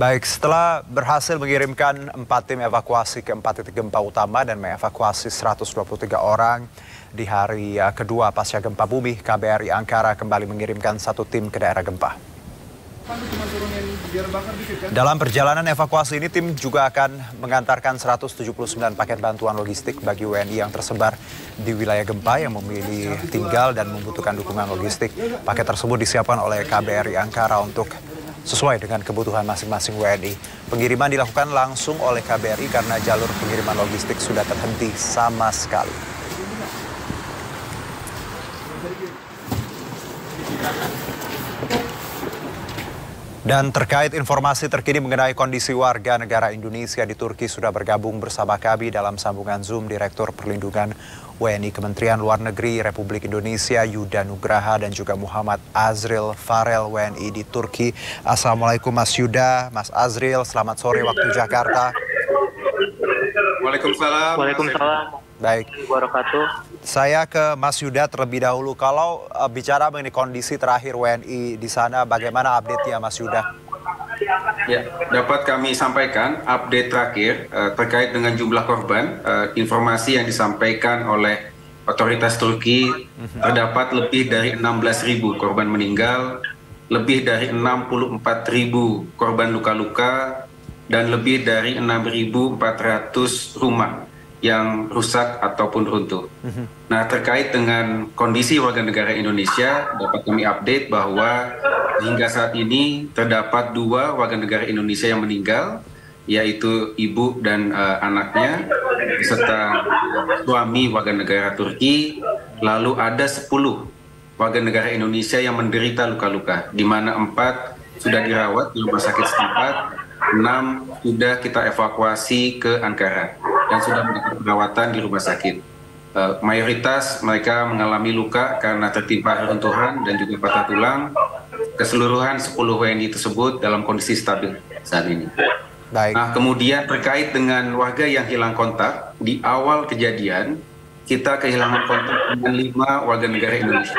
Baik, setelah berhasil mengirimkan 4 tim evakuasi ke 4 titik gempa utama dan mengevakuasi 123 orang di hari kedua pasca gempa bumi, KBRI Ankara kembali mengirimkan 1 tim ke daerah gempa. Dalam perjalanan evakuasi ini, tim juga akan mengantarkan 179 paket bantuan logistik bagi WNI yang tersebar di wilayah gempa yang memilih tinggal dan membutuhkan dukungan logistik. Paket tersebut disiapkan oleh KBRI Ankara untuk sesuai dengan kebutuhan masing-masing WNI. Pengiriman dilakukan langsung oleh KBRI karena jalur pengiriman logistik sudah terhenti sama sekali. Dan terkait informasi terkini mengenai kondisi warga negara Indonesia di Turki, sudah bergabung bersama kami dalam sambungan Zoom Direktur Perlindungan WNI Kementerian Luar Negeri Republik Indonesia Yuda Nugraha dan juga Muhammad Azril Farel WNI di Turki. Assalamualaikum Mas Yuda, Mas Azril, selamat sore waktu Jakarta. Waalaikumsalam. Waalaikumsalam. Baik. Wabarakatuh. Saya ke Mas Yuda terlebih dahulu. Kalau bicara mengenai kondisi terakhir WNI di sana, bagaimana update-nya Mas Yuda? Ya, dapat kami sampaikan update terakhir terkait dengan jumlah korban. Informasi yang disampaikan oleh otoritas Turki, terdapat lebih dari 16.000 korban meninggal, lebih dari 64.000 korban luka-luka, dan lebih dari 6.400 rumah yang rusak ataupun runtuh. Nah, terkait dengan kondisi warga negara Indonesia, dapat kami update bahwa hingga saat ini terdapat 2 warga negara Indonesia yang meninggal, yaitu ibu dan anaknya, serta suami warga negara Turki. Lalu ada 10 warga negara Indonesia yang menderita luka-luka, di mana 4 sudah dirawat di rumah sakit setempat, 6 sudah kita evakuasi ke Ankara dan sudah mendapat perawatan di rumah sakit. Mayoritas mereka mengalami luka karena tertimpa reruntuhan dan juga patah tulang. Keseluruhan 10 WNI tersebut dalam kondisi stabil saat ini. Baik. Nah, kemudian terkait dengan warga yang hilang kontak, di awal kejadian kita kehilangan kontak dengan 5 warga negara Indonesia.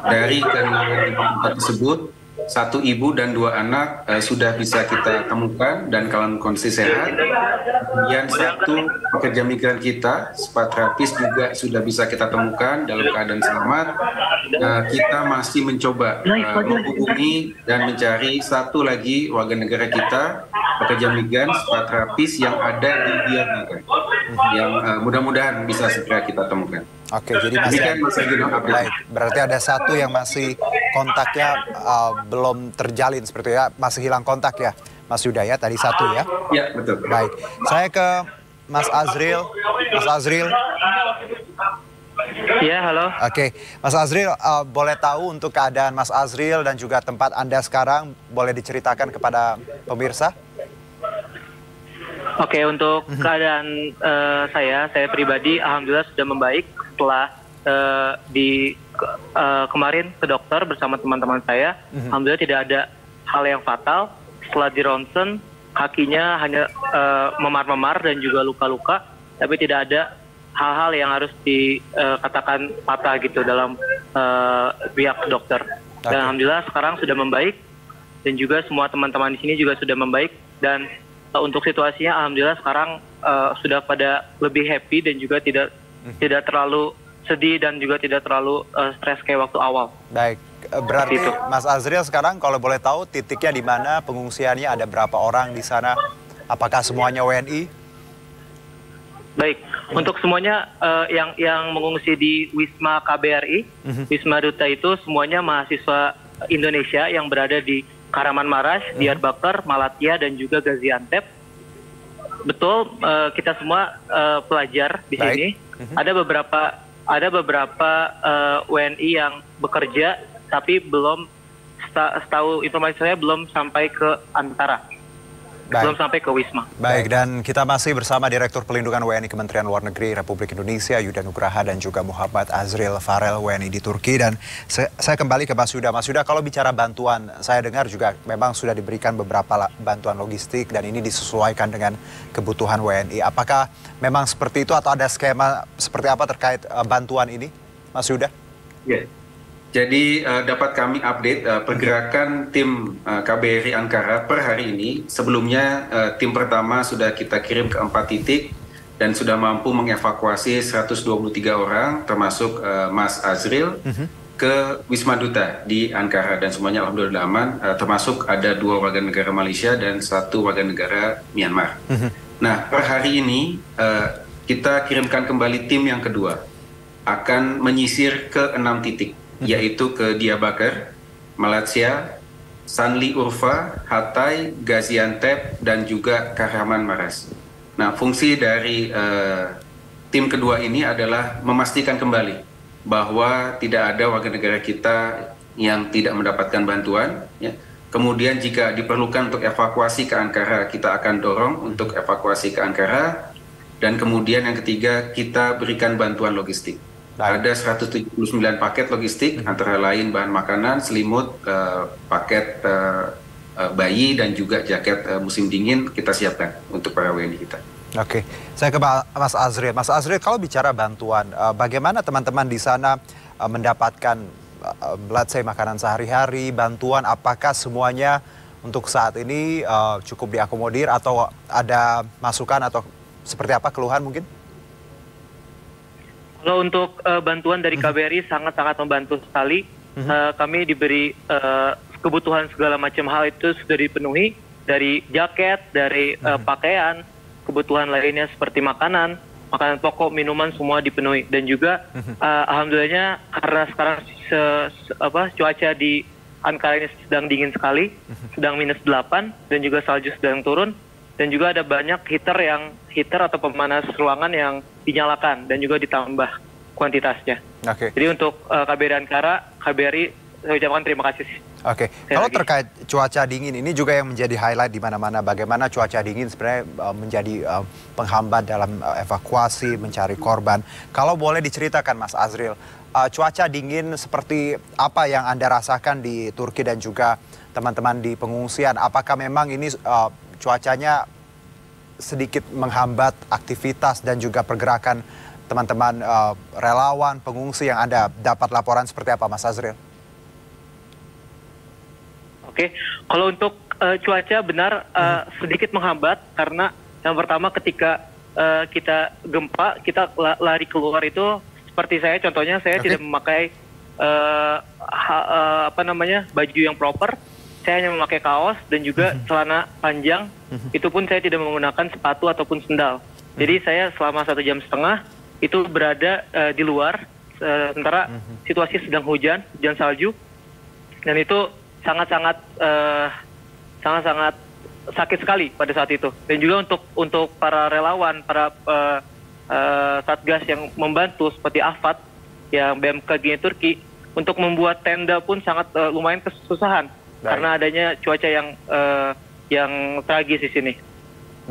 Dari kehilangan 5 tersebut, 1 ibu dan 2 anak sudah bisa kita temukan dan dalam kondisi sehat. Kemudian 1 pekerja migran kita, expatriatis juga sudah bisa kita temukan dalam keadaan selamat. Kita masih mencoba menghubungi dan mencari 1 lagi warga negara kita, pekerja migran, expatriatis yang ada di Vietnam, yang mudah-mudahan bisa segera kita temukan. Oke, jadi baik. Berarti ada 1 yang masih kontaknya belum terjalin seperti ya, masih hilang kontak ya, Mas Yuda ya, tadi 1 ya? Ya, betul. Baik, saya ke Mas Azril. Mas Azril. Ya, halo. Oke, Mas Azril, boleh tahu untuk keadaan Mas Azril dan juga tempat Anda sekarang, boleh diceritakan kepada pemirsa? Oke, untuk keadaan saya pribadi alhamdulillah sudah membaik setelah kemarin ke dokter bersama teman-teman saya. Alhamdulillah tidak ada hal yang fatal. Setelah di ronsen, kakinya hanya memar-memar dan juga luka-luka, tapi tidak ada hal-hal yang harus dikatakan patah gitu dalam pihak dokter. Dan alhamdulillah sekarang sudah membaik dan juga semua teman-teman di sini juga sudah membaik. Dan untuk situasinya alhamdulillah sekarang sudah pada lebih happy dan juga tidak terlalu sedih dan juga tidak terlalu stres kayak waktu awal. Baik, berarti Mas Azril sekarang kalau boleh tahu titiknya di mana, pengungsiannya ada berapa orang di sana? Apakah semuanya WNI? Baik, untuk semuanya yang mengungsi di Wisma KBRI, Wisma Duta itu semuanya mahasiswa Indonesia yang berada di Kahramanmaraş, Diyarbakır, Malatya dan juga Gaziantep. Betul, kita semua pelajar di sini. Ada beberapa WNI yang bekerja, tapi belum, setahu informasi saya belum sampai ke Ankara. Belum sampai ke Wisma. Baik, dan kita masih bersama Direktur Perlindungan WNI Kementerian Luar Negeri Republik Indonesia Yuda Nugraha dan juga Muhammad Azril Farel WNI di Turki. Dan saya kembali ke Mas Yuda. Mas Yuda, kalau bicara bantuan, saya dengar juga memang sudah diberikan beberapa bantuan logistik dan ini disesuaikan dengan kebutuhan WNI. Apakah memang seperti itu atau ada skema seperti apa terkait bantuan ini, Mas Yuda? Ya. Jadi dapat kami update pergerakan tim KBRI Ankara per hari ini. Sebelumnya tim pertama sudah kita kirim ke 4 titik dan sudah mampu mengevakuasi 123 orang termasuk Mas Azril ke Wisma Duta di Ankara dan semuanya alhamdulillah aman, termasuk ada 2 warga negara Malaysia dan 1 warga negara Myanmar. Nah, per hari ini kita kirimkan kembali tim yang kedua akan menyisir ke 6 titik, yaitu ke Diyarbakir, Malaysia, Sanli Urfa, Hatay, Gaziantep, dan juga Kahraman Maras. Nah, fungsi dari tim kedua ini adalah memastikan kembali bahwa tidak ada warga negara kita yang tidak mendapatkan bantuan. Ya. Kemudian jika diperlukan untuk evakuasi ke Ankara, kita akan dorong untuk evakuasi ke Ankara. Dan kemudian yang ketiga, kita berikan bantuan logistik. Ada 179 paket logistik, antara lain bahan makanan, selimut, paket bayi, dan juga jaket musim dingin kita siapkan untuk para WNI kita. Oke, saya ke Mas Azril. Mas Azril, kalau bicara bantuan, bagaimana teman-teman di sana mendapatkan, let's say, makanan sehari-hari, bantuan, apakah semuanya untuk saat ini cukup diakomodir atau ada masukan atau seperti apa, keluhan mungkin? Kalau untuk bantuan dari KBRI sangat-sangat membantu sekali. Kami diberi kebutuhan segala macam hal itu sudah dipenuhi, dari jaket, dari pakaian, kebutuhan lainnya seperti makanan pokok, minuman, semua dipenuhi. Dan juga alhamdulillahnya karena sekarang cuaca di Ankara ini sedang dingin sekali, sedang -8 dan juga salju sedang turun. Dan juga ada banyak heater atau pemanas ruangan yang dinyalakan dan juga ditambah kuantitasnya. Jadi untuk KBRI Ankara, KBRI saya ucapkan terima kasih. Kalau terkait cuaca dingin ini juga yang menjadi highlight di mana-mana. Bagaimana cuaca dingin sebenarnya menjadi penghambat dalam evakuasi, mencari korban. Kalau boleh diceritakan Mas Azril, cuaca dingin seperti apa yang Anda rasakan di Turki dan juga teman-teman di pengungsian? Apakah memang ini cuacanya sedikit menghambat aktivitas dan juga pergerakan teman-teman relawan, pengungsi yang Anda dapat laporan seperti apa, Mas Azril? Kalau untuk cuaca benar sedikit menghambat karena yang pertama ketika kita gempa, kita lari keluar itu seperti saya, contohnya saya tidak memakai baju yang proper. Saya hanya memakai kaos dan juga celana panjang. Itu pun saya tidak menggunakan sepatu ataupun sendal. Jadi saya selama 1,5 jam itu berada di luar, sementara situasi sedang hujan salju, dan itu sangat-sangat sakit sekali pada saat itu. Dan juga untuk para relawan, para satgas yang membantu seperti AFAD, yang BMKG Turki, untuk membuat tenda pun sangat lumayan kesusahan. Karena adanya cuaca yang tragis di sini.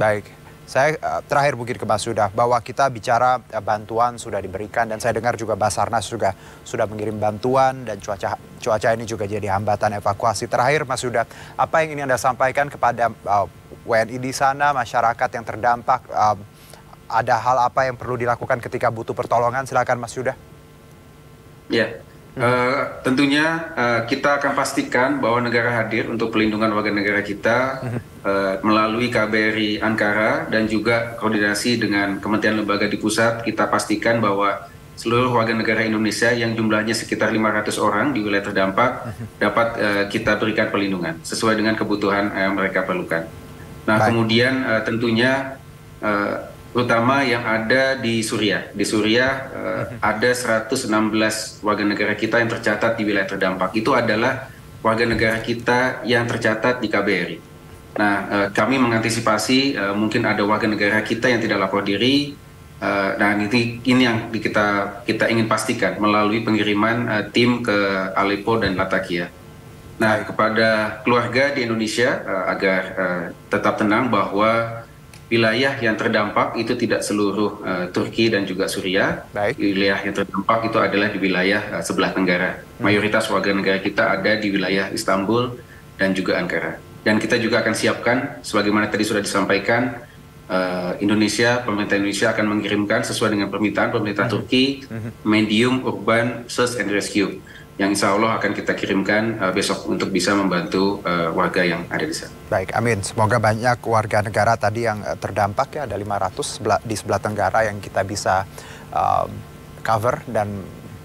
Baik, saya terakhir mungkin ke Mas Huda, bahwa kita bicara bantuan sudah diberikan dan saya dengar juga Basarnas juga sudah mengirim bantuan dan cuaca ini juga jadi hambatan evakuasi. Terakhir Mas Huda, apa yang ingin Anda sampaikan kepada WNI di sana, masyarakat yang terdampak, ada hal apa yang perlu dilakukan ketika butuh pertolongan? Silakan Mas Huda. Ya. Tentunya kita akan pastikan bahwa negara hadir untuk pelindungan warga negara kita melalui KBRI Ankara dan juga koordinasi dengan kementerian lembaga di pusat. Kita pastikan bahwa seluruh warga negara Indonesia yang jumlahnya sekitar 500 orang di wilayah terdampak dapat kita berikan perlindungan sesuai dengan kebutuhan yang mereka perlukan. Nah, kemudian tentunya terutama yang ada di Suriah. Di Suriah ada 116 warga negara kita yang tercatat di wilayah terdampak. Itu adalah warga negara kita yang tercatat di KBRI. Nah, kami mengantisipasi mungkin ada warga negara kita yang tidak lapor diri. Dan ini yang kita ingin pastikan melalui pengiriman tim ke Aleppo dan Latakia. Nah, kepada keluarga di Indonesia agar tetap tenang bahwa wilayah yang terdampak itu tidak seluruh Turki dan juga Suriah. Wilayah yang terdampak itu adalah di wilayah sebelah tenggara. Mayoritas warga negara kita ada di wilayah Istanbul dan juga Ankara. Dan kita juga akan siapkan, sebagaimana tadi sudah disampaikan, pemerintah Indonesia akan mengirimkan sesuai dengan permintaan pemerintah Turki, medium urban search and rescue. yang insya Allah akan kita kirimkan besok untuk bisa membantu warga yang ada di sana. Baik, amin. Semoga banyak warga negara tadi yang terdampak ya, ada 500 di sebelah tenggara yang kita bisa cover, dan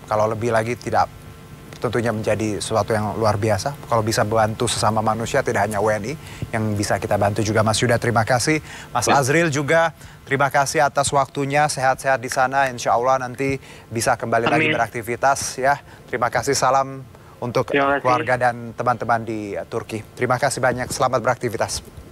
kalau lebih lagi tidak tentunya menjadi sesuatu yang luar biasa. Kalau bisa bantu sesama manusia, tidak hanya WNI yang bisa kita bantu juga. Mas Yuda, terima kasih. Mas Azril juga, terima kasih atas waktunya. Sehat-sehat di sana. Insya Allah nanti bisa kembali lagi beraktivitas ya. Terima kasih, salam untuk keluarga dan teman-teman di Turki. Terima kasih banyak. Selamat beraktivitas.